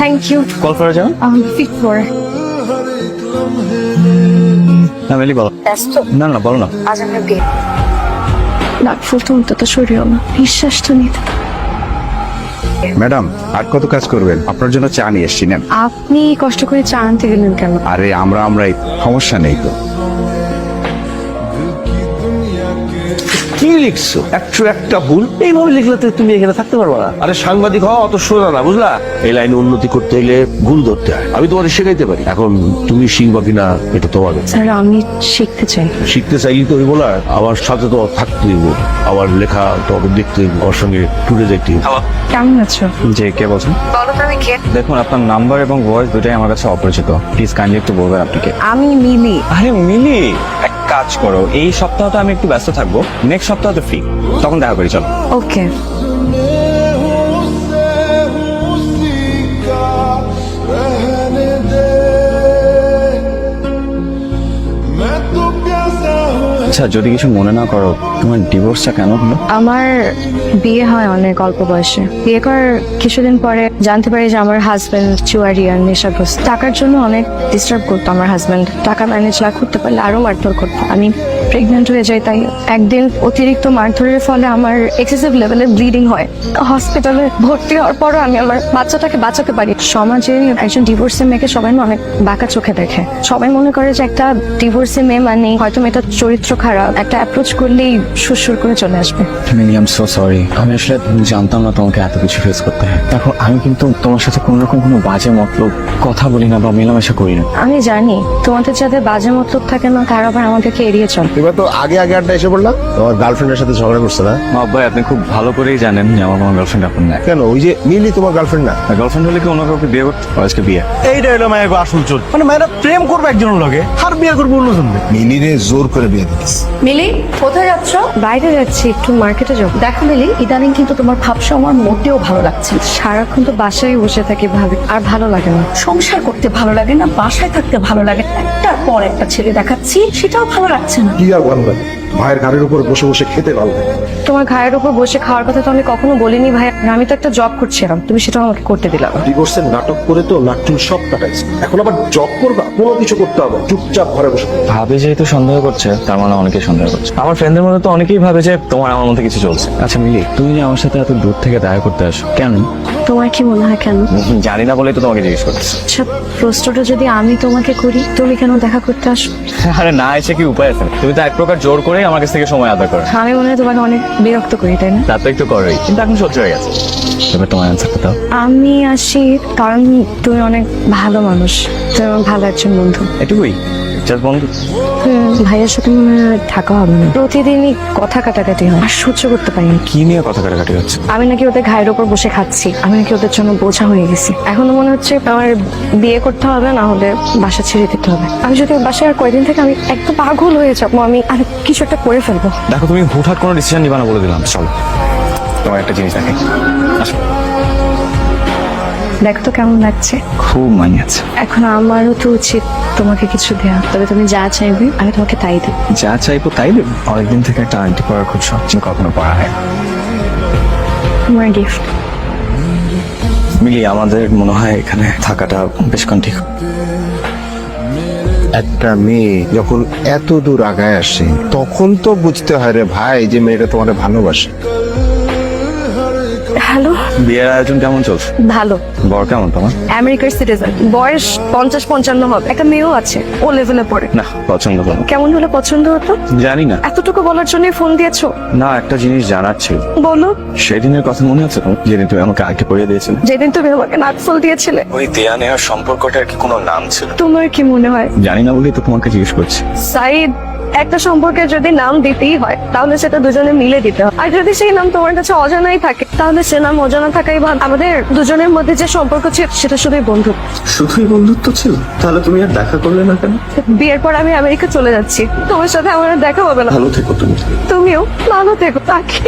Thank you. Call করে যাও। Fit for না মেলি বলো। ব্যস্ত? না না বলো না। আজ আমরা বিয়ে। নাক ফুলতে অন্তত সরিও না, বিশ্বাসটা নিতে। ম্যাডাম আর কত কাজ করবেন? আপনার জন্য চা নিয়ে এসছি, নেন। আপনি কষ্ট করে চা আনতে গেলেন কেন? আরে আমরাই, সমস্যা নেই তো। কি লিখছো? একটা ভুল এইভাবে লিখলে তো তুমি এখানে থাকতে পারবে না। আরে সাংবাদিক হওয়া অত সোজা না, বুঝলা? এই লাইনে উন্নতি করতে গেলে ভুল ধরতে হয়। আমি তোমাদের শেখাইতে পারি, এখন তুমি শিখবা কিনা এটা তোমার। স্যার আমি শিখতে চাই। শিখতে চাইলে তো হইব না, আমার সাথে তো থাকতে হইব, আমার লেখা তোমাকে দেখতে হইব, আমার সঙ্গে টুরে দেখতে হইব। কেমন আছো? যে কে বলছেন? বলো তো আমি কে? দেখুন আপনার নাম্বার এবং ভয়েস দুটাই আমার কাছে অপরিচিত। প্লিজ কাইন্ডলি একটু বলবেন আপনি কে? আমি মিলি। আরে মিলি, এক কাজ করো, এই সপ্তাহটা আমি একটু ব্যস্ত থাকবো, নেক্সট সপ্তাহতে ফ্রি, তখন দেখা করি চলো। ওকে। আচ্ছা যদি কিছু মনে না করো, তোমার ডিভোর্সটা কেন হলো? আমার বিয়ে হয় অনেক অল্প বয়সে। বিয়ে করার কিছুদিন পরে জানতে পারি যে আমার হাজবেন্ড চুয়ারি আর নেশাগ্রস্ত। টাকার জন্য অনেক ডিস্টার্ব করতো আমার হাজবেন্ড। টাকা ম্যানেজ না করতে পারলে আরো মারধর করতো। আমি প্রেগনেন্ট হয়ে যাই, তাই একদিন অতিরিক্ত মারধরের ফলে আমার এক্সেসিভ লেভেলে ব্লিডিং হয়। হসপিটালে ভর্তি হওয়ার পরও আমি আমার বাচ্চাটাকে বাঁচাতে পারি। সমাজে একজন ডিভোর্সি মেয়েকে সবাই না অনেক বাঁকা চোখে দেখে। সবাই মনে করে যে একটা ডিভোর্সি মেয়ে মানে হয়তো মেয়েটার চরিত্র খারাপ, একটা অ্যাপ্রোচ করলেই সুরসুর করে চলে আসবে। মিলি আই এম সো সরি, আমি আসলে জানতাম না তোমাকে এত কিছু ফেস করতে হয়। দেখো আমি কিন্তু তোমার সাথে কোনো রকম কোনো বাজে মতলব কথা বলি না বা মেলামেশা করি না। আমি জানি তোমাদের যাদের বাজে মতলব থাকে না তারা আবার আমাদেরকে এড়িয়ে চলে। এবার তো আগে আড্ডা এসে পড়লাম, তোমার গার্লফ্রেন্ডের সাথে ঝগড়া করছে না? ভাই আপনি খুব ভালো করেই জানেন যে আমার কোনো গার্লফ্রেন্ড এখন নাই। কেন, ওই যে মিলি তোমার গার্লফ্রেন্ড না? গার্লফ্রেন্ড হলে কি অন্য কাউকে বিয়ে করতে? আজকে বিয়ে। এইটা হলো মায়ের আসল চোর, মানে মায়েরা প্রেম করবে একজনের লগে আর বিয়ে করবো অন্যজন। মিলিরে জোর করে বিয়ে দিস। মিলি কোথায় যাচ্ছ? বাইরে যাচ্ছি, একটু মার্কেটে যাবো। দেখো মিলি, ইদানিং কিন্তু তোমার ভাবসা আমার মোটেও ভালো লাগছে না। সারাক্ষণ তো বাসায় বসে থাকি, ভাবি আর ভালো লাগে না। সংসার করতে ভালো লাগে না, বাসায় থাকতে ভালো লাগে না। একটার পর একটা ছেলে দেখাচ্ছি, সেটাও ভালো লাগছে না। কি আর ভালো লাগে? ভাইয়ের ঘাড়ের উপর বসে বসে খেতে ভালো লাগে। তোমার ঘায়ের উপর বসে খাওয়ার কথা তো আমি কখনো বলিনি ভাই। আমি তো একটা জব করছিলাম, তুমি সেটাও আমাকে করতে দিলাম। ডিভোর্সের নাটক করে তো নাট্যুল সব কাটাইছে, এখন আবার জব করবা? কোনো কিছু করতে হবে, চুপচাপ ঘরে বসে থাকো। ভাবে যেহেতু সন্দেহ করছে, তার মানে অনেকেই সন্দেহ করছে। আমার ফ্রেন্ডদের মধ্যে তো অনেকেই ভাবে যে তোমার আমার মধ্যে কিছু চলছে। আচ্ছা মিলি, তুমি যে আমার সাথে এত দূর থেকে দেখা করতে আসো কেন? তোমার কি মনে হয় কেন? জানি না বলেই তো তোমাকে জিজ্ঞেস করতেছি। আচ্ছা প্রশ্নটা যদি আমি তোমাকে করি, তুমি কেন দেখা করতে আসো? আরে না এসে কি উপায় আছে? তুমি তো এক প্রকার জোর করে আমার কাছ থেকে সময় আদায় করো। আমি মনে হয় তোমাকে অনেক বিরক্ত করি, তাই না? তা তো একটু করোই, কিন্তু এখন সহ্য হয়ে গেছে। তবে তোমার অ্যান্সারটা দাও। আমি আসি কারণ তুমি অনেক ভালো মানুষ, তুমি আমার ভালো একজন বন্ধু। এটুকুই? জাস্ট বন্ধু? ভাইয়ের সাথে মনে হয় থাকা হবে না। প্রতিদিনই কথা কাটাকাটি হয়, আর সহ্য করতে পারি না। কি নিয়ে কথা কাটাকাটি হচ্ছে? আমি নাকি ওদের ঘায়ের উপর বসে খাচ্ছি, আমি নাকি ওদের জন্য বোঝা হয়ে গেছি। এখনো মনে হচ্ছে আমার বিয়ে করতে হবে, না হলে বাসা ছেড়ে দিতে হবে। আমি যদি বাসায় আর কয়দিন থেকে আমি একদম পাগল হয়ে যাবো, আমি আর কিছু একটা করে ফেলবো। দেখো তুমি হুটহাট কোনো ডিসিশন নিবা না বলে দিলাম। চলো তোমার একটা জিনিস দেখে আসো। দেখো তো কেমন লাগছে। খুব মানিয়েছে। এখন আমারও তো উচিত তোমাকে কিছু দেওয়া, তবে তুমি যা চাইবে আমি তোমাকে তাই দেব। যা চাইবো তাই দেবো। অনেকদিন থেকে একটা আংটি পরার খুব শখ ছিল, কখনো পরা হয় না। তোমার গিফট। মিলি আমাদের মনে হয় এখানে থাকাটা বেশ ঠিক। একটা মেয়ে যখন এত দূর আগায় আসে, তখন তো বুঝতে হয় রে ভাই যে মেয়েটা তোমার ভালোবাসে। হ্যালো। বিয়ের আয়োজন কেমন চলছে? ভালো। বর কেমন তোমার? আমেরিকার সিটিজেন, বয়স 50-55 হবে। একটা মেয়েও আছে, ও লেভেলে পড়ে। না পছন্দ করো। কেমন হলে পছন্দ হতো? জানি না। এতটুকু বলার জন্য ফোন দিয়েছো? না একটা জিনিস জানার ছিল। বলো। সেদিনের কথা মনে আছে তোমার, যেদিন তুমি আমাকে আগে পড়িয়ে দিয়েছিলে? যেদিন তুমি আমাকে নাকফল দিয়েছিলে। ওই দেয়া নেওয়ার সম্পর্কটার কি কোনো নাম ছিল? তোমার কি মনে হয়? জানি না বলেই তো তোমাকে জিজ্ঞেস করছি। সাইদ, একটা সম্পর্কে যদি নাম দিতেই হয় তাহলে সেটা দুজনে মিলে দিতে হয়। আর যদি সেই নাম তোমার কাছে অজানাই থাকে তাহলে সে নাম অজানা থাকাই ভালো। আমাদের দুজনের মধ্যে যে সম্পর্ক ছিল সেটা শুধুই বন্ধুত্ব। শুধুই বন্ধুত্ব ছিল? তাহলে তুমি আর দেখা করলে না কেন? বিয়ের পর আমি আমেরিকা চলে যাচ্ছি, তোমার সাথে আমার আর দেখা হবে না। ভালো থেকো তুমি। তুমিও ভালো থেকো। তাকে